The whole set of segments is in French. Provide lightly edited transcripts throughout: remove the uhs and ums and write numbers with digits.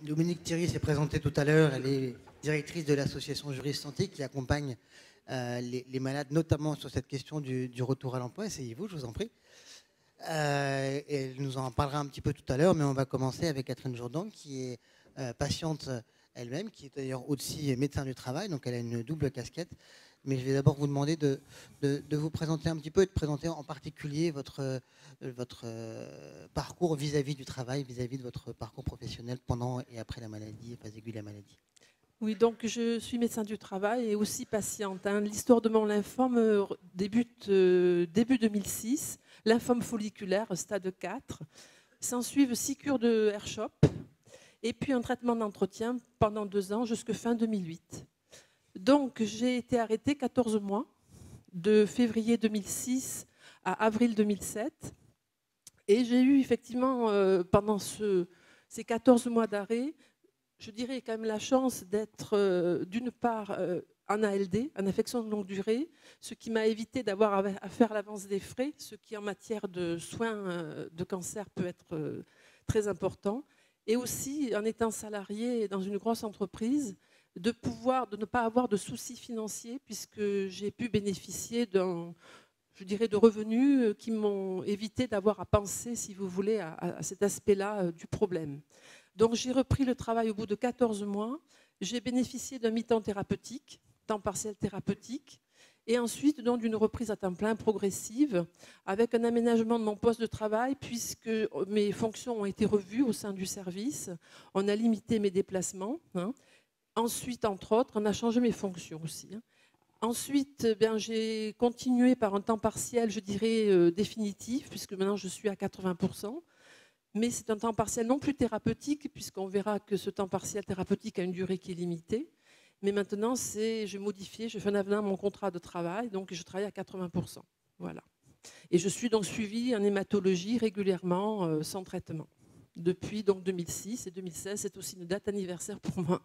Dominique Thierry s'est présentée tout à l'heure. Elle est directrice de l'association Juris Santé qui accompagne les malades, notamment sur cette question du retour à l'emploi. Asseyez-vous, je vous en prie. Et elle nous en parlera un petit peu tout à l'heure, mais on va commencer avec Catherine Jourdan, qui est patiente elle-même, qui est d'ailleurs aussi médecin du travail, donc elle a une double casquette. Mais je vais d'abord vous demander de vous présenter un petit peu et de présenter en particulier votre parcours vis-à-vis du travail, vis-à-vis de votre parcours professionnel pendant et après la maladie, phase aiguë de la maladie. Oui, donc je suis médecin du travail et aussi patiente. L'histoire de mon lymphome débute début 2006, lymphome folliculaire, stade 4. S'ensuivent 6 cures de R-CHOP et puis un traitement d'entretien pendant 2 ans jusqu'à fin 2008. Donc j'ai été arrêtée 14 mois, de février 2006 à avril 2007. Et j'ai eu effectivement, pendant ces 14 mois d'arrêt, je dirais quand même la chance d'être d'une part en ALD, en affection de longue durée, ce qui m'a évité d'avoir à faire l'avance des frais, ce qui en matière de soins de cancer peut être très important. Et aussi, en étant salarié dans une grosse entreprise, de ne pas avoir de soucis financiers puisque j'ai pu bénéficier je dirais, de revenus qui m'ont évité d'avoir à penser, si vous voulez, à cet aspect-là du problème. Donc j'ai repris le travail au bout de 14 mois. J'ai bénéficié d'un mi-temps thérapeutique, temps partiel thérapeutique, et ensuite d'une reprise à temps plein progressive, avec un aménagement de mon poste de travail, puisque mes fonctions ont été revues au sein du service. On a limité mes déplacements. Ensuite, entre autres, on a changé mes fonctions aussi. Ensuite, j'ai continué par un temps partiel, je dirais, définitif, puisque maintenant je suis à 80%. Mais c'est un temps partiel non plus thérapeutique, puisqu'on verra que ce temps partiel thérapeutique a une durée qui est limitée. Mais maintenant, j'ai modifié, je fais un avenant à mon contrat de travail, donc je travaille à 80%. Voilà. Et je suis donc suivie en hématologie régulièrement, sans traitement. Depuis donc 2006 et 2016, c'est aussi une date anniversaire pour moi.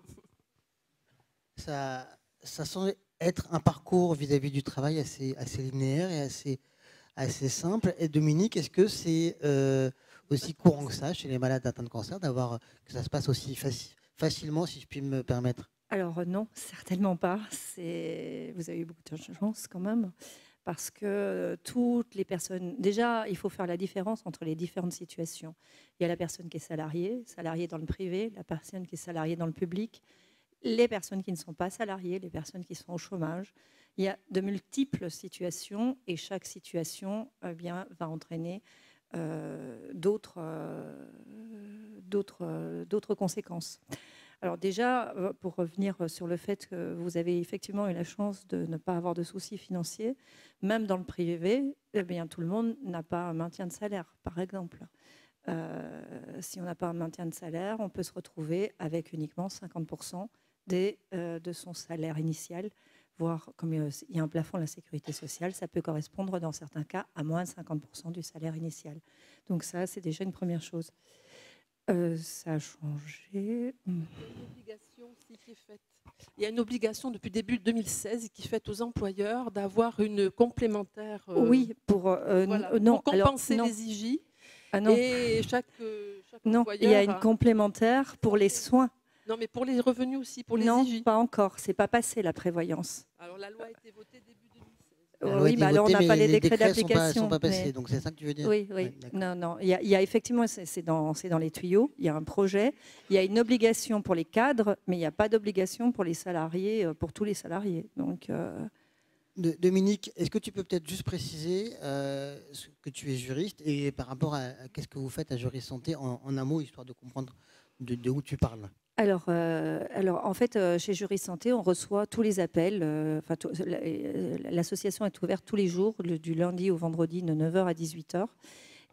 Ça semble être un parcours vis-à-vis du travail assez linéaire et assez simple. Et Dominique, est-ce que c'est aussi courant que ça chez les malades atteints de cancer, que ça se passe aussi facilement, si je puis me permettre? Alors non, certainement pas. Vous avez eu beaucoup de chance quand même, parce que toutes les personnes... Déjà, il faut faire la différence entre les différentes situations. Il y a la personne qui est salariée dans le privé, la personne qui est salariée dans le public, les personnes qui ne sont pas salariées, les personnes qui sont au chômage. Il y a de multiples situations et chaque situation va entraîner d'autres conséquences. Alors déjà, pour revenir sur le fait que vous avez effectivement eu la chance de ne pas avoir de soucis financiers, même dans le privé, tout le monde n'a pas un maintien de salaire, par exemple. Si on n'a pas un maintien de salaire, on peut se retrouver avec uniquement 50% de son salaire initial, voire comme il y a un plafond de la sécurité sociale, ça peut correspondre dans certains cas à moins de 50% du salaire initial. Donc ça, c'est déjà une première chose. Ça a changé. Il y a une obligation depuis début 2016 qui est faite aux employeurs d'avoir une complémentaire oui, pour compenser les IJ. Ah non. Et chaque non, employeur il y a une complémentaire pour les soins. Non, mais pour les revenus aussi, pour les non, IJ. Non, pas encore. C'est pas passé la prévoyance. Alors la loi a été votée début 2016. Oui, alors on n'a pas les décrets d'application. Sont pas passés, donc c'est ça que tu veux dire? Oui. Non. Il y a effectivement, c'est dans les tuyaux. Il y a un projet. Il y a une obligation pour les cadres, mais il n'y a pas d'obligation pour les salariés, pour tous les salariés. Donc. Dominique, est-ce que tu peux peut-être juste préciser que tu es juriste et par rapport à qu'est-ce que vous faites à Juris Santé en un mot, histoire de comprendre de où tu parles? Alors, en fait, chez Juris Santé, on reçoit tous les appels. L'association est ouverte tous les jours, du lundi au vendredi, de 9h à 18h.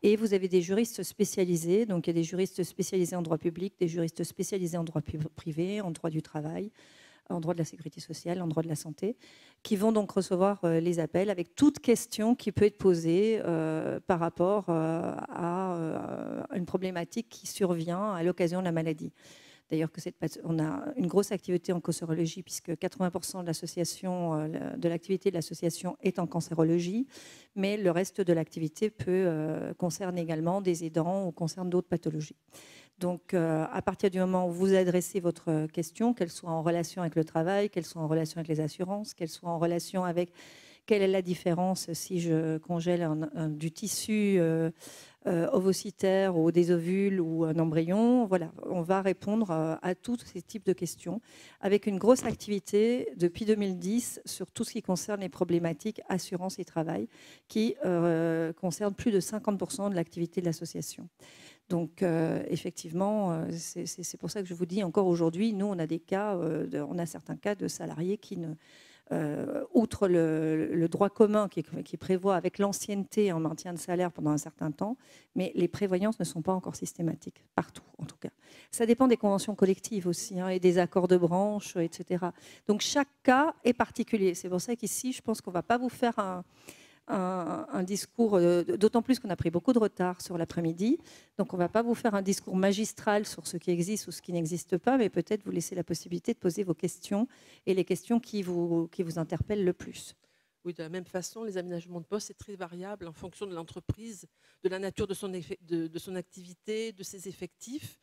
Et vous avez des juristes spécialisés. Donc, il y a des juristes spécialisés en droit public, des juristes spécialisés en droit privé, en droit du travail, en droit de la sécurité sociale, en droit de la santé, qui vont donc recevoir les appels avec toute question qui peut être posée par rapport à une problématique qui survient à l'occasion de la maladie. D'ailleurs, on a une grosse activité en cancérologie, puisque 80% de l'activité de l'association est en cancérologie, mais le reste de l'activité concerne également des aidants ou concerne d'autres pathologies. Donc, à partir du moment où vous adressez votre question, qu'elle soit en relation avec le travail, qu'elle soit en relation avec les assurances, qu'elle soit en relation avec quelle est la différence si je congèle du tissu ovocytaire ou des ovules ou un embryon. Voilà, on va répondre à tous ces types de questions avec une grosse activité depuis 2010 sur tout ce qui concerne les problématiques assurance et travail qui concerne plus de 50% de l'activité de l'association. Donc, effectivement, c'est pour ça que je vous dis encore aujourd'hui, nous, on a des cas, on a certains cas de salariés qui ne... outre le droit commun qui prévoit avec l'ancienneté en maintien de salaire pendant un certain temps, mais les prévoyances ne sont pas encore systématiques, partout en tout cas. Ça dépend des conventions collectives aussi et des accords de branche, etc. Donc chaque cas est particulier. C'est pour ça qu'ici, je pense qu'on ne va pas vous faire un discours, d'autant plus qu'on a pris beaucoup de retard sur l'après-midi, donc on ne va pas vous faire un discours magistral sur ce qui existe ou ce qui n'existe pas, mais peut-être vous laisser la possibilité de poser vos questions et les questions qui vous interpellent le plus. Oui, de la même façon, les aménagements de poste, c'est très variable en fonction de l'entreprise, de la nature de son activité, de ses effectifs.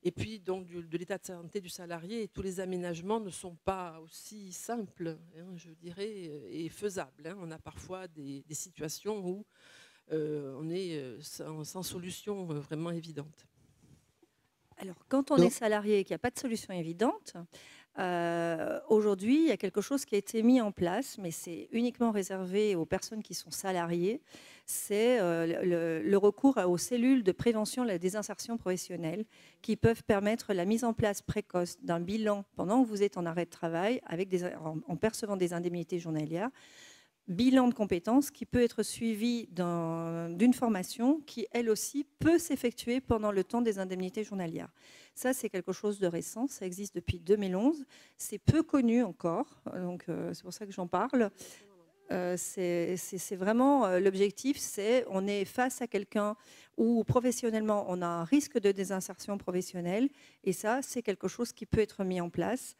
Et puis, donc, de l'état de santé du salarié, et tous les aménagements ne sont pas aussi simples, je dirais, et faisables. On a parfois des situations où on est sans solution vraiment évidente. Alors, quand on est salarié et qu'il n'y a pas de solution évidente, aujourd'hui, il y a quelque chose qui a été mis en place, mais c'est uniquement réservé aux personnes qui sont salariées. C'est le recours aux cellules de prévention de la désinsertion professionnelle qui peuvent permettre la mise en place précoce d'un bilan pendant que vous êtes en arrêt de travail en percevant des indemnités journalières. Bilan de compétences qui peut être suivi d'une formation qui, elle aussi, peut s'effectuer pendant le temps des indemnités journalières. Ça, c'est quelque chose de récent, ça existe depuis 2011. C'est peu connu encore, donc c'est pour ça que j'en parle. C'est vraiment l'objectif, c'est on est face à quelqu'un où professionnellement, on a un risque de désinsertion professionnelle, et ça, c'est quelque chose qui peut être mis en place.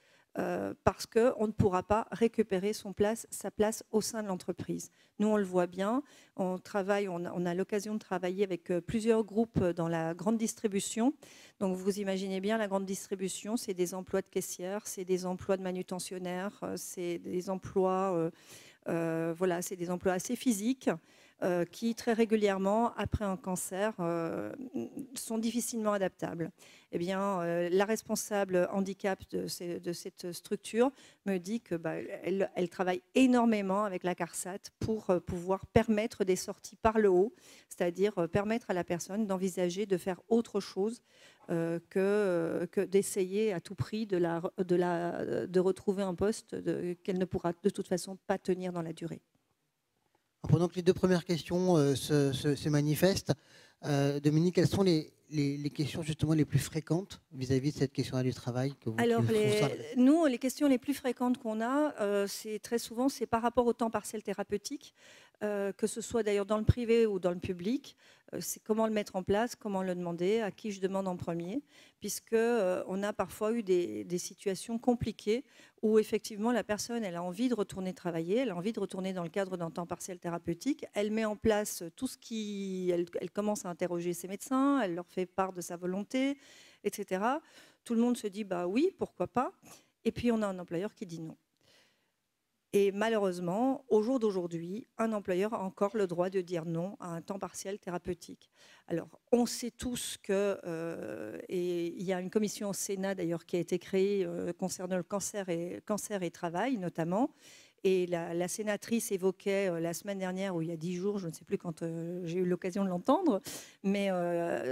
Parce qu'on ne pourra pas récupérer sa place au sein de l'entreprise. Nous, on le voit bien, on a l'occasion de travailler avec plusieurs groupes dans la grande distribution. Donc, vous imaginez bien, la grande distribution, c'est des emplois de caissières, c'est des emplois de manutentionnaires, c'est des emplois, c'est des emplois assez physiques. Qui très régulièrement, après un cancer, sont difficilement adaptables. Eh bien, la responsable handicap de cette structure me dit qu'elle travaille énormément avec la CARSAT pour pouvoir permettre des sorties par le haut, c'est-à-dire permettre à la personne d'envisager de faire autre chose que d'essayer à tout prix de retrouver un poste qu'elle ne pourra de toute façon pas tenir dans la durée. Pendant que les deux premières questions se manifestent, Dominique, quelles sont les questions justement les plus fréquentes vis-à-vis de cette question-là du travail que vous, Alors, nous, les questions les plus fréquentes qu'on a, c'est très souvent, c'est par rapport au temps partiel thérapeutique, que ce soit d'ailleurs dans le privé ou dans le public. C'est comment le mettre en place, comment le demander, à qui je demande en premier, puisqu'on a parfois eu des situations compliquées où effectivement la personne, elle a envie de retourner travailler, elle a envie de retourner dans le cadre d'un temps partiel thérapeutique, elle met en place tout ce qui... Elle commence à interroger ses médecins, elle leur fait part de sa volonté, etc. Tout le monde se dit bah oui, pourquoi pas. Et puis on a un employeur qui dit non. Et malheureusement, au jour d'aujourd'hui, un employeur a encore le droit de dire non à un temps partiel thérapeutique. Alors, on sait tous et il y a une commission au Sénat d'ailleurs qui a été créée concernant le cancer et travail notamment. Et la sénatrice évoquait la semaine dernière, ou il y a 10 jours, je ne sais plus quand j'ai eu l'occasion de l'entendre, mais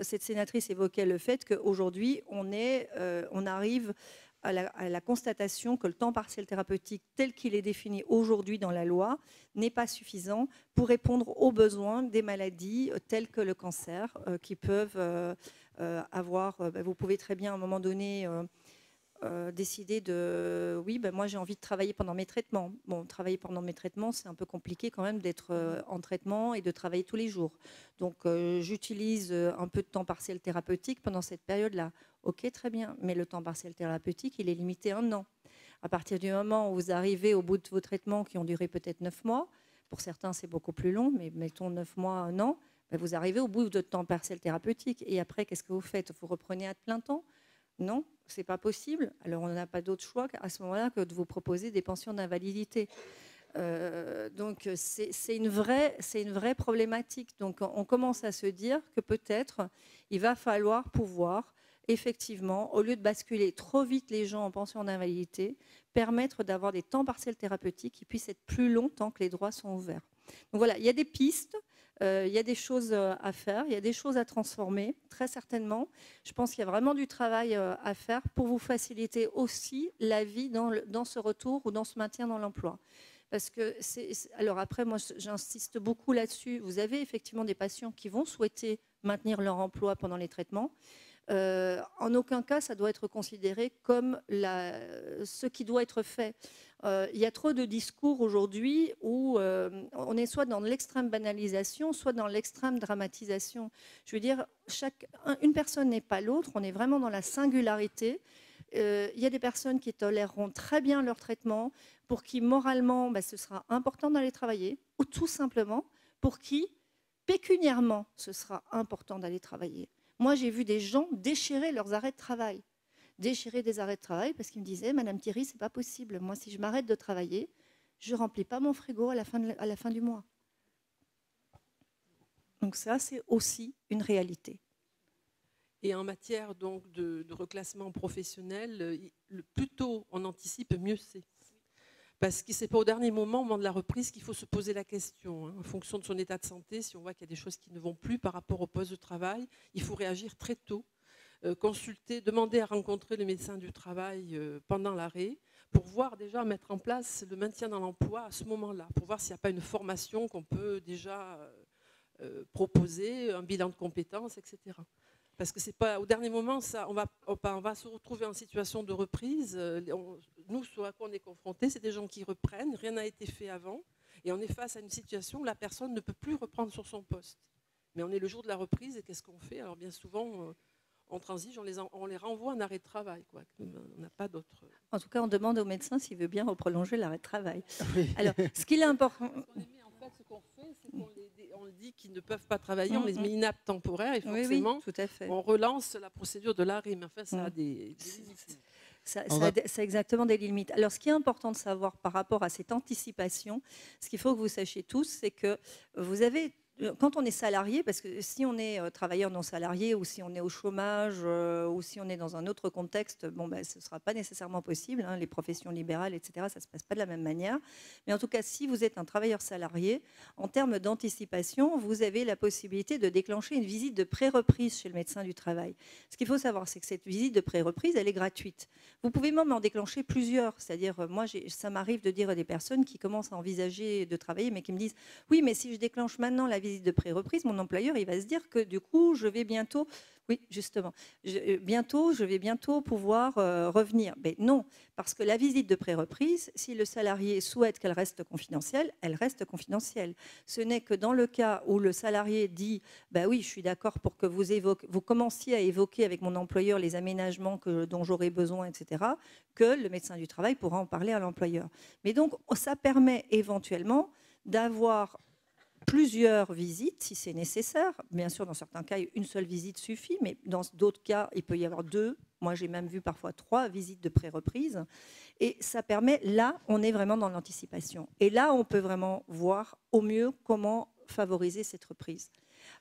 cette sénatrice évoquait le fait qu'aujourd'hui, on arrive à la constatation que le temps partiel thérapeutique tel qu'il est défini aujourd'hui dans la loi n'est pas suffisant pour répondre aux besoins des maladies telles que le cancer qui peuvent avoir... vous pouvez très bien à un moment donné... décider de oui, moi j'ai envie de travailler pendant mes traitements. Bon, travailler pendant mes traitements, c'est un peu compliqué quand même d'être en traitement et de travailler tous les jours. Donc j'utilise un peu de temps partiel thérapeutique pendant cette période-là. Ok, très bien, mais le temps partiel thérapeutique, il est limité à 1 an. À partir du moment où vous arrivez au bout de vos traitements qui ont duré peut-être 9 mois, pour certains c'est beaucoup plus long, mais mettons 9 mois, 1 an, Ben, vous arrivez au bout de votre temps partiel thérapeutique. Et après, qu'est-ce que vous faites? Vous reprenez à plein temps? Non, ce n'est pas possible. Alors, on n'a pas d'autre choix à ce moment-là que de vous proposer des pensions d'invalidité. Donc, c'est une vraie problématique. Donc, on commence à se dire que peut-être il va falloir pouvoir, effectivement, au lieu de basculer trop vite les gens en pension d'invalidité, permettre d'avoir des temps partiels thérapeutiques qui puissent être plus longs tant que les droits sont ouverts. Donc voilà, il y a des pistes. Il y a des choses à faire, il y a des choses à transformer, très certainement. Je pense qu'il y a vraiment du travail à faire pour vous faciliter aussi la vie dans ce retour ou dans ce maintien dans l'emploi. Parce que alors après, moi, j'insiste beaucoup là-dessus. Vous avez effectivement des patients qui vont souhaiter maintenir leur emploi pendant les traitements. En aucun cas, ça doit être considéré comme ce qui doit être fait. Il y a trop de discours aujourd'hui où on est soit dans l'extrême banalisation, soit dans l'extrême dramatisation. Je veux dire, une personne n'est pas l'autre, on est vraiment dans la singularité. Il y a des personnes qui toléreront très bien leur traitement, pour qui moralement ce sera important d'aller travailler, ou tout simplement pour qui pécuniairement ce sera important d'aller travailler. Moi, j'ai vu des gens déchirer leurs arrêts de travail. Déchirer des arrêts de travail parce qu'ils me disaient « Madame Thierry, c'est pas possible. Moi, si je m'arrête de travailler, je ne remplis pas mon frigo à la fin du mois. » Donc ça, c'est aussi une réalité. Et en matière donc de reclassement professionnel, plus tôt on anticipe, mieux c'est. Parce que ce n'est pas au dernier moment, au moment de la reprise, qu'il faut se poser la question. En fonction de son état de santé, si on voit qu'il y a des choses qui ne vont plus par rapport au poste de travail, il faut réagir très tôt, consulter, demander à rencontrer le médecin du travail pendant l'arrêt, pour voir déjà mettre en place le maintien dans l'emploi à ce moment-là, pour voir s'il n'y a pas une formation qu'on peut déjà proposer, un bilan de compétences, etc. Parce que c'est pas au dernier moment, on va se retrouver en situation de reprise. Nous, ce à quoi on est confrontés, c'est des gens qui reprennent, rien n'a été fait avant, et on est face à une situation où la personne ne peut plus reprendre sur son poste. Mais on est le jour de la reprise, et qu'est-ce qu'on fait? Alors bien souvent, on transige, on les renvoie en arrêt de travail, quoi. On n'a pas d'autre. En tout cas, on demande au médecin s'il veut bien prolonger l'arrêt de travail. Oui. Alors, ce qu'il est important. Ce qu'on fait, c'est qu'on dit qu'ils ne peuvent pas travailler, on les met inaptes temporaires et forcément, oui, tout à fait. On relance la procédure de l'arrêt. Mais enfin, ça a des limites. Ça a exactement des limites. Alors, ce qui est important de savoir par rapport à cette anticipation, ce qu'il faut que vous sachiez tous, c'est que vous avez... Quand on est salarié, parce que si on est travailleur non salarié ou si on est au chômage ou si on est dans un autre contexte, ce ne sera pas nécessairement possible. Les professions libérales, etc., ça ne se passe pas de la même manière. Mais en tout cas, si vous êtes un travailleur salarié, en termes d'anticipation, vous avez la possibilité de déclencher une visite de pré-reprise chez le médecin du travail. Ce qu'il faut savoir, c'est que cette visite de pré-reprise, elle est gratuite. Vous pouvez même en déclencher plusieurs. C'est-à-dire, moi, ça m'arrive de dire à des personnes qui commencent à envisager de travailler, mais qui me disent « Oui, mais si je déclenche maintenant la visite de pré-reprise, mon employeur, il va se dire que du coup, je vais bientôt pouvoir revenir. » Mais non, parce que la visite de pré-reprise, si le salarié souhaite qu'elle reste confidentielle, elle reste confidentielle. Ce n'est que dans le cas où le salarié dit « Bah oui, je suis d'accord pour que vous commenciez à évoquer avec mon employeur les aménagements dont j'aurai besoin, etc., que le médecin du travail pourra en parler à l'employeur. » Mais donc, ça permet éventuellement d'avoir plusieurs visites, si c'est nécessaire. Bien sûr, dans certains cas, une seule visite suffit, mais dans d'autres cas, il peut y avoir 2. Moi, j'ai même vu parfois 3 visites de pré-reprise. Et ça permet, là, on est vraiment dans l'anticipation. Et là, on peut vraiment voir au mieux comment favoriser cette reprise.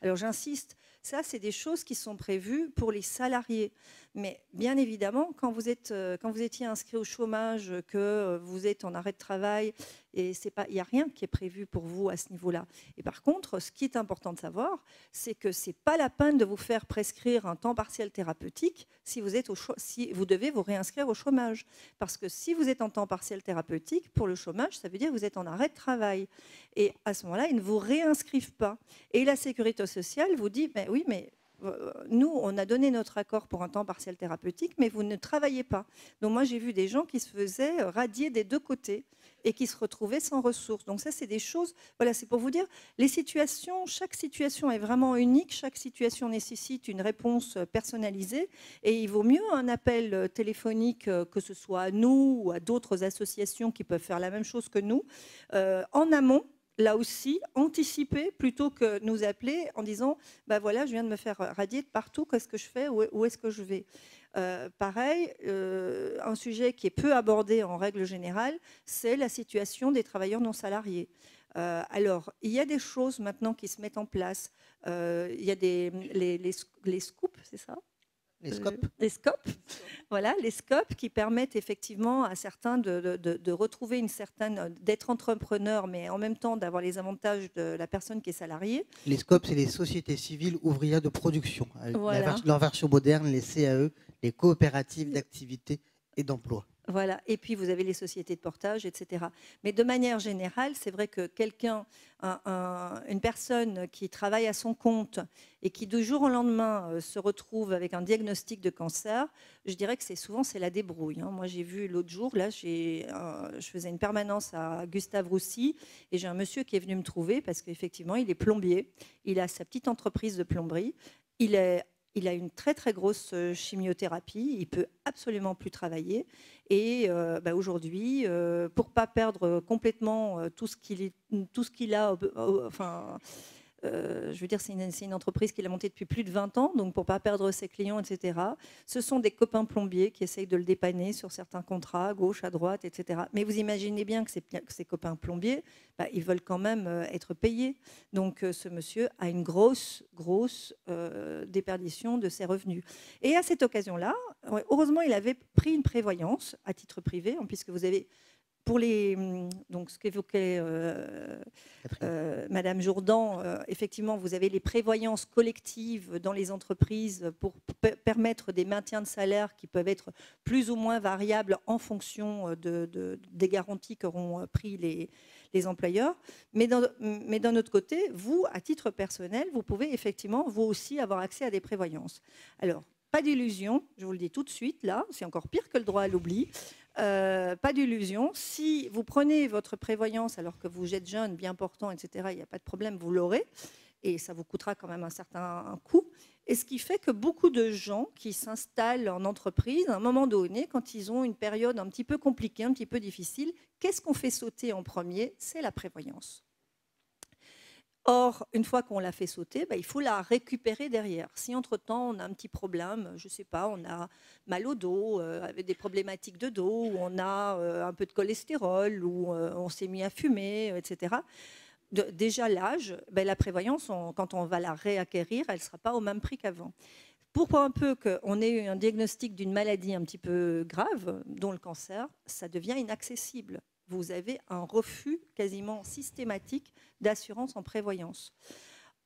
Alors, j'insiste, ça, c'est des choses qui sont prévues pour les salariés. Mais bien évidemment, quand vous étiez inscrit au chômage, que vous êtes en arrêt de travail, il n'y a rien qui est prévu pour vous à ce niveau-là. Et par contre, ce qui est important de savoir, c'est que ce n'est pas la peine de vous faire prescrire un temps partiel thérapeutique si vous devez vous réinscrire au chômage. Parce que si vous êtes en temps partiel thérapeutique, pour le chômage, ça veut dire que vous êtes en arrêt de travail. Et à ce moment-là, ils ne vous réinscrivent pas. Et la sécurité sociale vous dit, ben oui, mais nous, on a donné notre accord pour un temps partiel thérapeutique, mais vous ne travaillez pas. Donc moi, j'ai vu des gens qui se faisaient radier des 2 côtés et qui se retrouvaient sans ressources. Donc ça, c'est des choses, voilà, c'est pour vous dire, chaque situation est vraiment unique, chaque situation nécessite une réponse personnalisée, et il vaut mieux un appel téléphonique, que ce soit à nous ou à d'autres associations qui peuvent faire la même chose que nous, en amont, là aussi, anticiper plutôt que nous appeler en disant bah voilà, je viens de me faire radier de partout, qu'est-ce que je fais, où est-ce que je vais. Pareil, un sujet qui est peu abordé en règle générale, c'est la situation des travailleurs non salariés. Alors, il y a des choses maintenant qui se mettent en place. Il y a les scoops, c'est ça ? Les scopes. Les scopes, voilà, les scopes qui permettent effectivement à certains de retrouver une certaine, d'être entrepreneur, mais en même temps d'avoir les avantages de la personne qui est salariée. Les scopes, c'est les sociétés civiles ouvrières de production. Voilà. Leur version moderne, les CAE, les coopératives d'activité et d'emploi. Voilà, et puis vous avez les sociétés de portage, etc. Mais de manière générale, c'est vrai que quelqu'un, une personne qui travaille à son compte et qui du jour au lendemain se retrouve avec un diagnostic de cancer, je dirais que c'est la débrouille. Moi, j'ai vu l'autre jour, là, je faisais une permanence à Gustave Roussy et j'ai un monsieur qui est venu me trouver parce qu'effectivement, il est plombier, il a sa petite entreprise de plomberie, il a une très très grosse chimiothérapie, il peut absolument plus travailler. Et aujourd'hui, pour pas perdre complètement tout ce qu'il a, enfin, je veux dire, c'est une entreprise qu'il a montée depuis plus de 20 ans, donc pour pas perdre ses clients, etc. Ce sont des copains plombiers qui essayent de le dépanner sur certains contrats, à gauche, à droite, etc. Mais vous imaginez bien que ces copains plombiers, ils veulent quand même être payés. Donc ce monsieur a une grosse déperdition de ses revenus. Et à cette occasion-là, heureusement, il avait pris une prévoyance à titre privé, puisque vous avez pour donc ce qu'évoquait Madame Jourdan, effectivement, vous avez les prévoyances collectives dans les entreprises pour permettre des maintiens de salaire qui peuvent être plus ou moins variables en fonction des garanties qu'auront pris les employeurs. Mais d'un autre côté, vous, à titre personnel, vous pouvez effectivement, vous aussi, avoir accès à des prévoyances. Alors, pas d'illusion, je vous le dis tout de suite, là, c'est encore pire que le droit à l'oubli. Pas d'illusion. Si vous prenez votre prévoyance alors que vous êtes jeune, bien portant, etc., il n'y a pas de problème, vous l'aurez. Et ça vous coûtera quand même un certain coût. Et ce qui fait que beaucoup de gens qui s'installent en entreprise, à un moment donné, quand ils ont une période un petit peu compliquée, un petit peu difficile, qu'est-ce qu'on fait sauter en premier? C'est la prévoyance. Or, une fois qu'on l'a fait sauter, il faut la récupérer derrière. Si entre-temps, on a un petit problème, je ne sais pas, on a mal au dos, avec des problématiques de dos, ou on a un peu de cholestérol, ou on s'est mis à fumer, etc. Déjà, l'âge, la prévoyance, quand on va la réacquérir, elle ne sera pas au même prix qu'avant. Pour un peu qu'on ait eu un diagnostic d'une maladie un petit peu grave, dont le cancer, ça devient inaccessible. Vous avez un refus quasiment systématique d'assurance en prévoyance.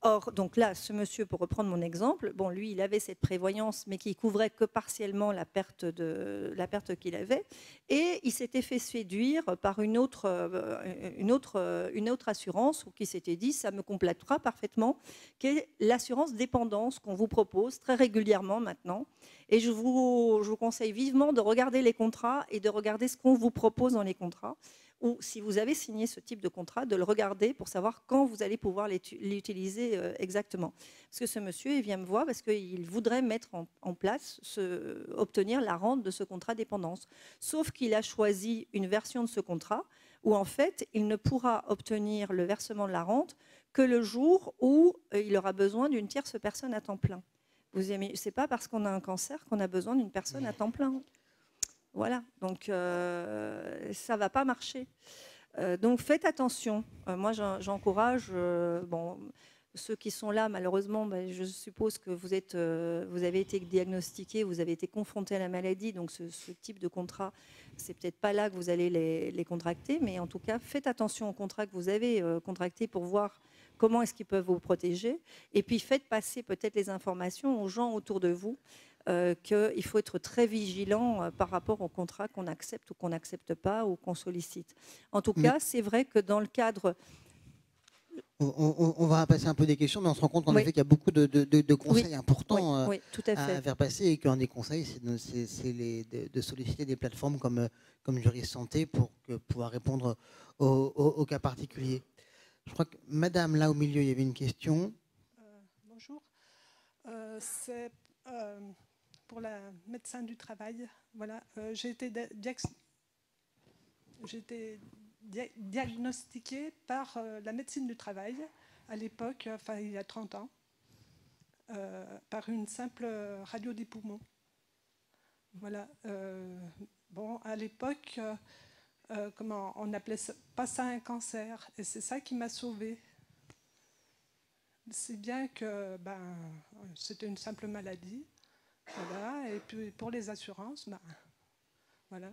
Or, donc là, ce monsieur, pour reprendre mon exemple, bon, lui, il avait cette prévoyance, mais qui couvrait que partiellement la perte qu'il avait, et il s'était fait séduire par une autre assurance, ou qui s'était dit, ça me complétera parfaitement, qui est l'assurance dépendance qu'on vous propose très régulièrement maintenant. Et je vous conseille vivement de regarder les contrats et de regarder ce qu'on vous propose dans les contrats, ou si vous avez signé ce type de contrat, de le regarder pour savoir quand vous allez pouvoir l'utiliser exactement. Parce que ce monsieur, il vient me voir parce qu'il voudrait mettre en place, obtenir la rente de ce contrat dépendance. Sauf qu'il a choisi une version de ce contrat où, en fait, il ne pourra obtenir le versement de la rente que le jour où il aura besoin d'une tierce personne à temps plein. Ce n'est pas parce qu'on a un cancer qu'on a besoin d'une personne à temps plein. Voilà, donc ça ne va pas marcher. Donc faites attention. Moi, j'encourage, ceux qui sont là, malheureusement, je suppose que vous avez été diagnostiqués, vous avez été confrontés à la maladie, donc ce type de contrat, c'est peut-être pas là que vous allez les contracter, mais en tout cas, faites attention aux contrats que vous avez contractés pour voir comment est-ce qu'ils peuvent vous protéger. Et puis faites passer peut-être les informations aux gens autour de vous. Qu'il faut être très vigilant par rapport au contrat qu'on accepte ou qu'on n'accepte pas ou qu'on sollicite. En tout cas, c'est vrai que dans le cadre... On va passer un peu des questions, mais on se rend compte en effet qu'il y a beaucoup de conseils importants tout à faire passer, et qu'un des conseils, c'est de solliciter des plateformes comme Juris Santé pour pouvoir répondre aux cas particuliers. Je crois que Madame, là au milieu, il y avait une question. Bonjour. C'est... pour la médecin du travail, voilà, j'ai été diagnostiqué par la médecine du travail à l'époque, enfin il y a 30 ans, par une simple radio des poumons. Voilà. Bon, à l'époque, on n'appelait pas ça un cancer, et c'est ça qui m'a sauvée. C'est bien que c'était une simple maladie, voilà. Et puis pour les assurances, voilà.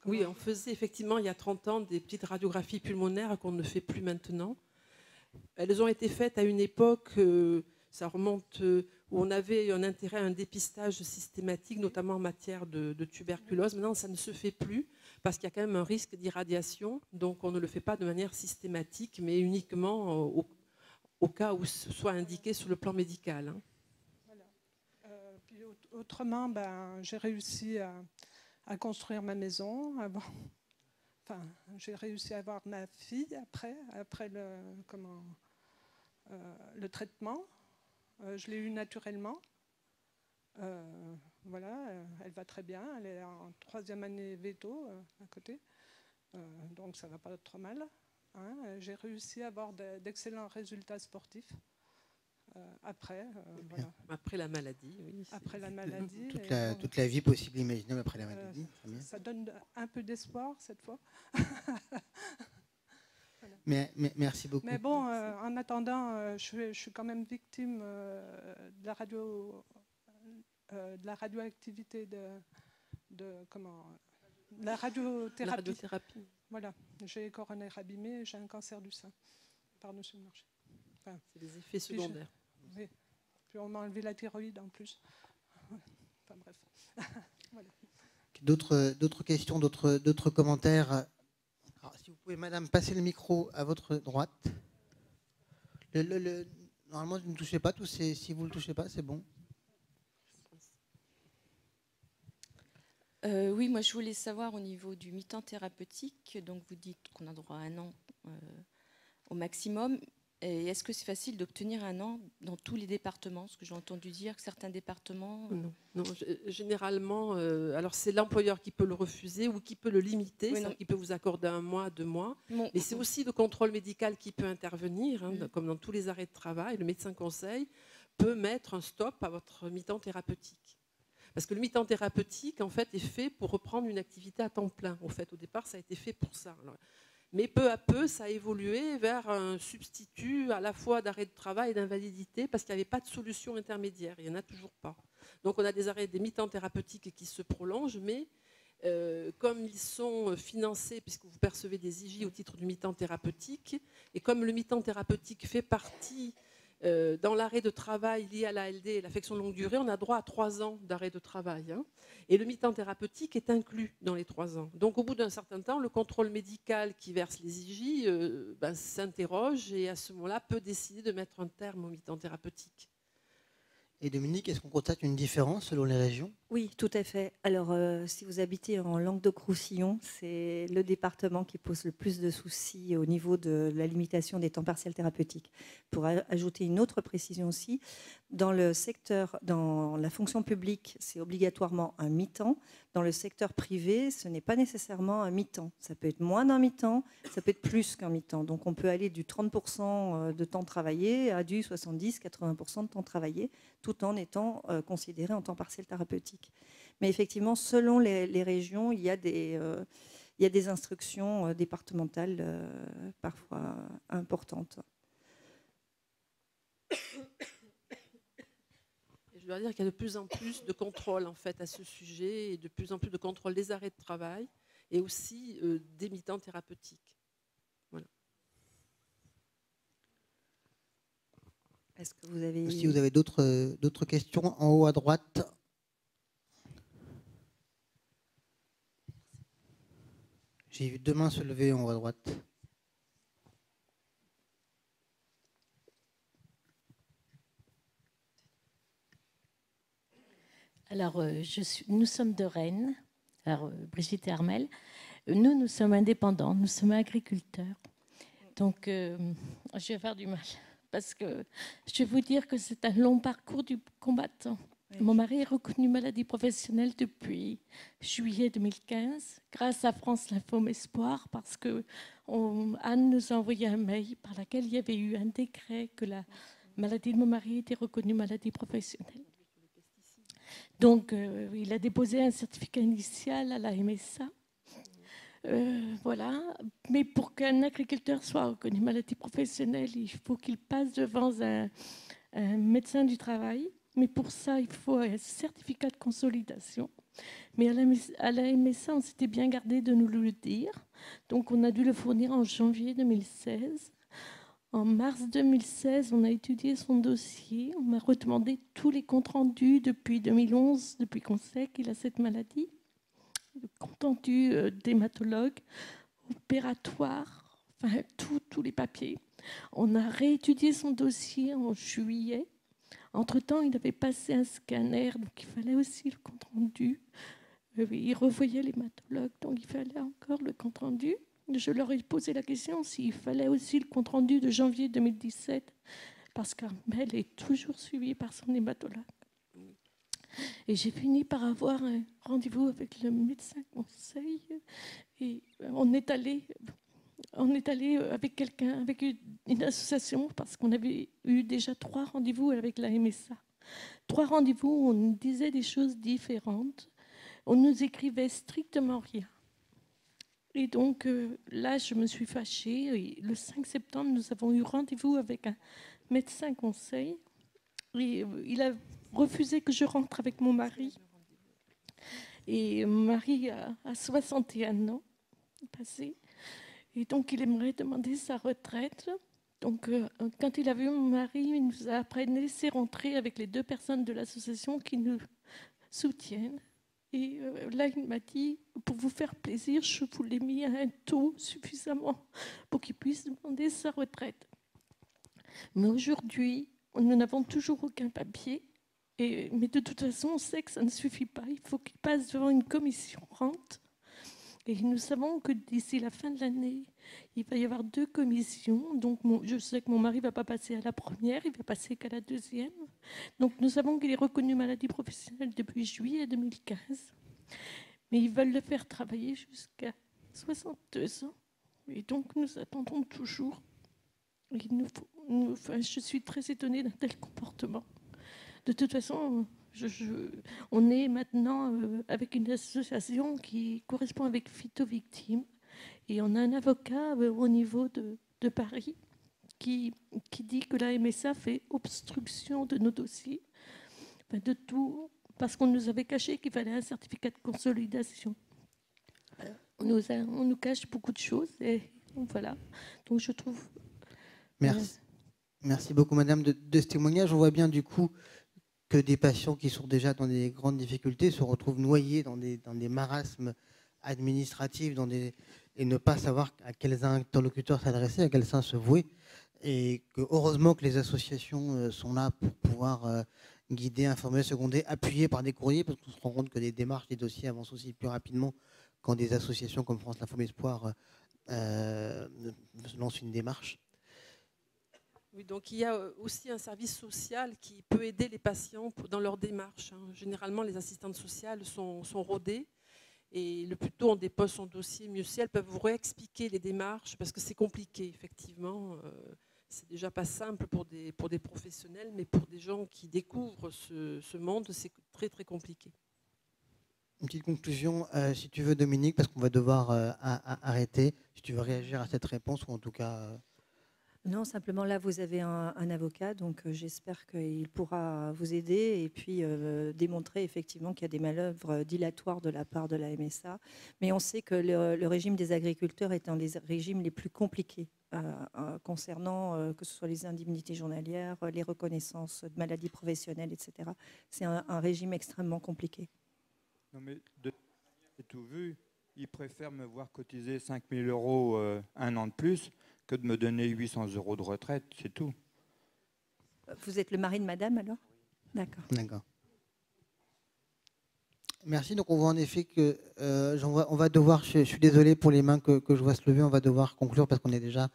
Oui, on faisait effectivement il y a 30 ans des petites radiographies pulmonaires qu'on ne fait plus maintenant. Elles ont été faites à une époque, ça remonte, où on avait un intérêt à un dépistage systématique, notamment en matière de tuberculose. Maintenant, ça ne se fait plus parce qu'il y a quand même un risque d'irradiation. Donc, on ne le fait pas de manière systématique, mais uniquement au cas où ce soit indiqué sur le plan médical. Hein. Voilà. Puis autrement, j'ai réussi à construire ma maison avant. Enfin, j'ai réussi à avoir ma fille après le traitement. Je l'ai eu naturellement. Voilà, elle va très bien. Elle est en 3e année veto à côté. Donc ça va pas trop mal. Hein. J'ai réussi à avoir d'excellents résultats sportifs. Après, voilà. Après la maladie, oui. Après la maladie. Toute la vie possible imaginable après la maladie. Ça donne un peu d'espoir cette fois. Voilà. Merci beaucoup. Mais bon, en attendant, je suis quand même victime de la radioactivité de la radiothérapie. La radiothérapie. Voilà, j'ai coronaire abîmé, j'ai un cancer du sein par-dessus le marché. Enfin, c'est des effets secondaires. Oui. Puis on m'a enlevé la thyroïde en plus. Enfin bref. Voilà. D'autres questions, d'autres commentaires? Alors, si vous pouvez, madame, passer le micro à votre droite. Normalement, vous ne touchez pas. Si vous ne le touchez pas, c'est bon. Oui, moi je voulais savoir au niveau du mi-temps thérapeutique. Donc vous dites qu'on a droit à 1 an au maximum. Et est-ce que c'est facile d'obtenir 1 an dans tous les départements? Parce que j'ai entendu dire que certains départements... Non, généralement, alors c'est l'employeur qui peut le refuser ou qui peut le limiter, oui, qui peut vous accorder 1 mois, 2 mois. Bon, mais c'est aussi le contrôle médical qui peut intervenir, hein, comme dans tous les arrêts de travail. Le médecin conseil peut mettre un stop à votre mi-temps thérapeutique. Parce que le mi-temps thérapeutique, en fait, est fait pour reprendre une activité à temps plein. En fait, au départ, ça a été fait pour ça. Alors, mais peu à peu, ça a évolué vers un substitut à la fois d'arrêt de travail et d'invalidité parce qu'il n'y avait pas de solution intermédiaire. Il n'y en a toujours pas. Donc on a des mi-temps thérapeutiques qui se prolongent, mais comme ils sont financés, puisque vous percevez des IJ au titre du mi-temps thérapeutique, et comme le mi-temps thérapeutique fait partie dans l'arrêt de travail lié à l'ALD, l'affection de longue durée, on a droit à 3 ans d'arrêt de travail. Hein. Et le mi-temps thérapeutique est inclus dans les 3 ans. Donc au bout d'un certain temps, le contrôle médical qui verse les IJ s'interroge et à ce moment-là peut décider de mettre un terme au mi-temps thérapeutique. Et Dominique, est-ce qu'on constate une différence selon les régions? Oui, tout à fait. Alors, si vous habitez en Languedoc-Roussillon, c'est le département qui pose le plus de soucis au niveau de la limitation des temps partiels thérapeutiques. Pour ajouter une autre précision aussi, dans la fonction publique, c'est obligatoirement un mi-temps. Dans le secteur privé, ce n'est pas nécessairement un mi-temps. Ça peut être moins d'un mi-temps, ça peut être plus qu'un mi-temps. Donc, on peut aller du 30% de temps travaillé à du 70-80% de temps travaillé, tout en étant considéré en temps partiel thérapeutique. Mais effectivement, selon les régions, il y a des instructions départementales parfois importantes. Je dois dire qu'il y a de plus en plus de contrôle en fait, à ce sujet, et de plus en plus de contrôle des arrêts de travail et aussi des mi-temps thérapeutiques. Voilà. Est-ce que vous avez... Si vous avez d'autres questions, en haut à droite. J'ai vu 2 mains se lever en haut à droite. Alors, nous sommes de Rennes, alors, Brigitte et Armel. Nous sommes indépendants, nous sommes agriculteurs. Donc, je vais faire du mal. Parce que je vais vous dire que c'est un long parcours du combattant. Mon mari est reconnu maladie professionnelle depuis juillet 2015, grâce à France Lymphome Espoir, parce que Anne nous a envoyé un mail par lequel il y avait eu un décret que la maladie de mon mari était reconnue maladie professionnelle. Donc, il a déposé un certificat initial à la MSA. Voilà. Mais pour qu'un agriculteur soit reconnu maladie professionnelle, il faut qu'il passe devant un médecin du travail. Mais pour ça, il faut un certificat de consolidation. Mais à la MSA, on s'était bien gardé de nous le dire. Donc, on a dû le fournir en janvier 2016. En mars 2016, on a étudié son dossier. On m'a redemandé tous les comptes rendus depuis 2011, depuis qu'on sait qu'il a cette maladie. Le compte rendu d'hématologue, opératoire, enfin tous les papiers. On a réétudié son dossier en juillet. Entre-temps, il avait passé un scanner, donc il fallait aussi le compte rendu. Il revoyait l'hématologue, donc il fallait encore le compte rendu. Je leur ai posé la question s'il fallait aussi le compte rendu de janvier 2017, parce qu'Armel est toujours suivie par son hématologue. Et j'ai fini par avoir un rendez-vous avec le médecin conseil. Et on est allé avec quelqu'un, avec une association, parce qu'on avait eu déjà 3 rendez-vous avec la MSA. 3 rendez-vous où on nous disait des choses différentes. On nous écrivait strictement rien. Et donc là, je me suis fâchée. Et le 5 septembre, nous avons eu rendez-vous avec un médecin conseil. Et il a refusé que je rentre avec mon mari. Et mon mari a 61 ans passé. Et donc, il aimerait demander sa retraite. Donc, quand il a vu mon mari, il nous a après laissé rentrer avec les 2 personnes de l'association qui nous soutiennent. Et là, il m'a dit, pour vous faire plaisir, je vous l'ai mis à un taux suffisamment pour qu'il puisse demander sa retraite. Mais aujourd'hui, nous n'avons toujours aucun papier. Mais de toute façon, on sait que ça ne suffit pas. Il faut qu'il passe devant une commission rente. Et nous savons que d'ici la fin de l'année, il va y avoir 2 commissions. Donc, je sais que mon mari ne va pas passer à la première, il va passer qu'à la 2e. Donc, nous savons qu'il est reconnu maladie professionnelle depuis juillet 2015. Mais ils veulent le faire travailler jusqu'à 62 ans. Et donc, nous attendons toujours. Je suis très étonnée d'un tel comportement. De toute façon, on est maintenant avec une association qui correspond avec Phytovictimes. Et on a un avocat au niveau de Paris qui dit que la MSA fait obstruction de nos dossiers, de tout, parce qu'on nous avait caché qu'il fallait un certificat de consolidation. On nous cache beaucoup de choses. Et voilà. Donc je trouve... Merci. Merci beaucoup, madame, de ce témoignage. On voit bien, du coup, que des patients qui sont déjà dans des grandes difficultés se retrouvent noyés dans des marasmes administratifs et ne pas savoir à quels interlocuteurs s'adresser, à quels sein se vouer. Et que, heureusement que les associations sont là pour pouvoir guider, informer, seconder, appuyer par des courriers, parce qu'on se rend compte que des démarches, des dossiers avancent aussi plus rapidement quand des associations comme France Lymphome Espoir lancent une démarche. Oui, donc il y a aussi un service social qui peut aider les patients dans leur démarche. Généralement, les assistantes sociales sont rodées et le plus tôt on dépose son dossier, mieux c'est. Elles peuvent vous réexpliquer les démarches parce que c'est compliqué, effectivement. C'est déjà pas simple pour des professionnels, mais pour des gens qui découvrent ce monde, c'est très, très compliqué. Une petite conclusion, si tu veux, Dominique, parce qu'on va devoir arrêter. Si tu veux réagir à cette réponse, ou en tout cas... Non, simplement là, vous avez un avocat, donc j'espère qu'il pourra vous aider et puis démontrer effectivement qu'il y a des manœuvres dilatoires de la part de la MSA. Mais on sait que le régime des agriculteurs est un des régimes les plus compliqués concernant que ce soit les indemnités journalières, les reconnaissances de maladies professionnelles, etc. C'est un régime extrêmement compliqué. Non, mais de tout vu, ils préfèrent me voir cotiser 5 000 € un an de plus que de me donner 800 € de retraite, c'est tout. Vous êtes le mari de madame, alors ? D'accord. D'accord. Merci. Donc, on voit en effet que on va devoir, je suis désolé pour les mains que je vois se lever, on va devoir conclure parce qu'on est déjà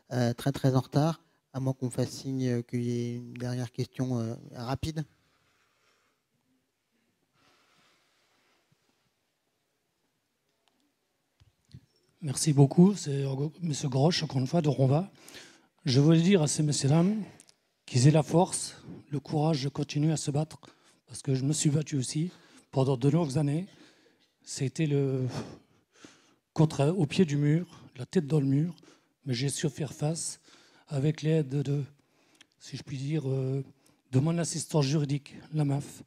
très, très en retard, à moins qu'on fasse signe qu'il y ait une dernière question rapide. Merci beaucoup. C'est M. Grosch, encore une fois, de Ronva. Je voulais dire à ces messieurs-dames qu'ils aient la force, le courage de continuer à se battre, parce que je me suis battu aussi pendant de longues années. C'était au pied du mur, la tête dans le mur, mais j'ai su faire face avec l'aide de, si je puis dire, de mon assistance juridique, la MAF.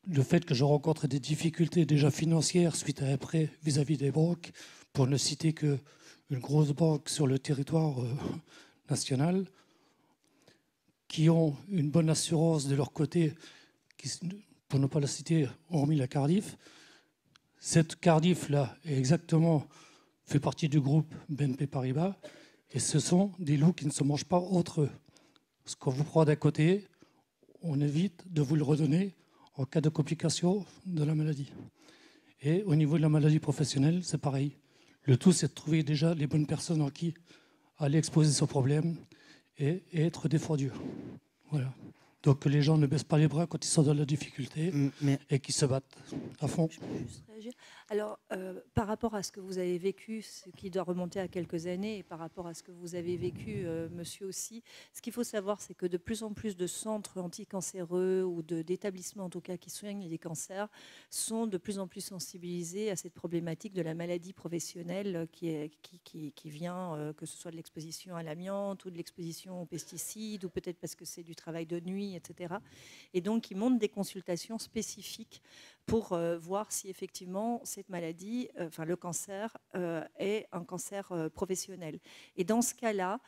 Le fait que je rencontre des difficultés déjà financières suite à un prêt vis-à-vis des banques, pour ne citer qu'une grosse banque sur le territoire national, qui ont une bonne assurance de leur côté, pour ne pas la citer, hormis la Cardiff. Cette Cardiff-là fait partie du groupe BNP Paribas, et ce sont des loups qui ne se mangent pas entre eux. Ce qu'on vous prend d'un côté, on évite de vous le redonner en cas de complication de la maladie. Et au niveau de la maladie professionnelle, c'est pareil. Le tout, c'est de trouver déjà les bonnes personnes en qui aller exposer son problème et être défendu. Voilà. Donc que les gens ne baissent pas les bras quand ils sont dans la difficulté et qu'ils se battent à fond. Je peux juste réagir. Alors, par rapport à ce que vous avez vécu, ce qui doit remonter à quelques années, et par rapport à ce que vous avez vécu, monsieur aussi, ce qu'il faut savoir, c'est que de plus en plus de centres anticancéreux ou d'établissements, en tout cas, qui soignent les cancers, sont de plus en plus sensibilisés à cette problématique de la maladie professionnelle qui vient, que ce soit de l'exposition à l'amiante ou de l'exposition aux pesticides, ou peut-être parce que c'est du travail de nuit, etc. Et donc, ils montent des consultations spécifiques pour voir si effectivement cette maladie, le cancer, est un cancer professionnel. Et dans ce cas-là,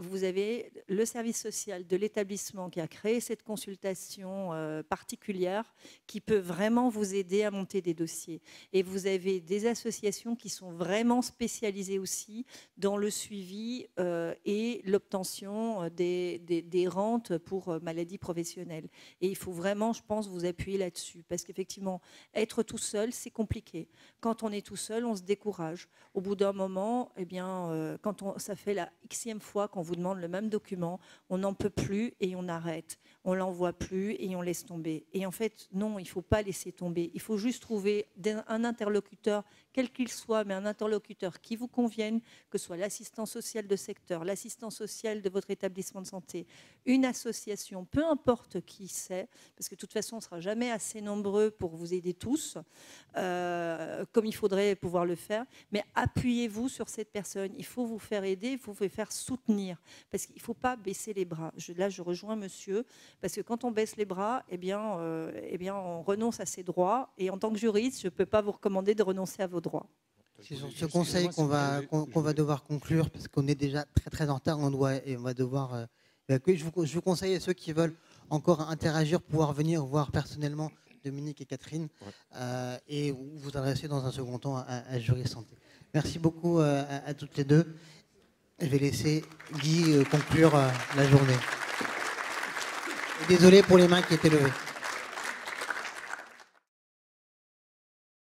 vous avez le service social de l'établissement qui a créé cette consultation particulière qui peut vraiment vous aider à monter des dossiers. Et vous avez des associations qui sont vraiment spécialisées aussi dans le suivi et l'obtention des rentes pour maladies professionnelles. Et il faut vraiment, je pense, vous appuyer là-dessus. Parce qu'effectivement, être tout seul, c'est compliqué. Quand on est tout seul, on se décourage. Au bout d'un moment, eh bien, ça fait la xème fois qu'on vous demande le même document, on n'en peut plus et on arrête. On ne l'envoie plus et on laisse tomber. Et en fait, non, il ne faut pas laisser tomber. Il faut juste trouver un interlocuteur, quel qu'il soit, mais un interlocuteur qui vous convienne, que ce soit l'assistant social de secteur, l'assistant social de votre établissement de santé, une association, peu importe qui c'est, parce que de toute façon, on ne sera jamais assez nombreux pour vous aider tous, comme il faudrait pouvoir le faire, mais appuyez-vous sur cette personne. Il faut vous faire aider, il faut vous faire soutenir, parce qu'il ne faut pas baisser les bras. Là, je rejoins monsieur, parce que quand on baisse les bras, eh bien, on renonce à ses droits, et en tant que juriste, je ne peux pas vous recommander de renoncer à vos droits. C'est sur ce conseil qu'on va devoir conclure, parce qu'on est déjà très très en retard, on va devoir évacuer. Je vous conseille à ceux qui veulent encore interagir, pouvoir venir voir personnellement Dominique et Catherine, et vous adresser dans un second temps à Juris Santé. Merci beaucoup à toutes les deux. Je vais laisser Guy conclure la journée. Désolé pour les mains qui étaient levées.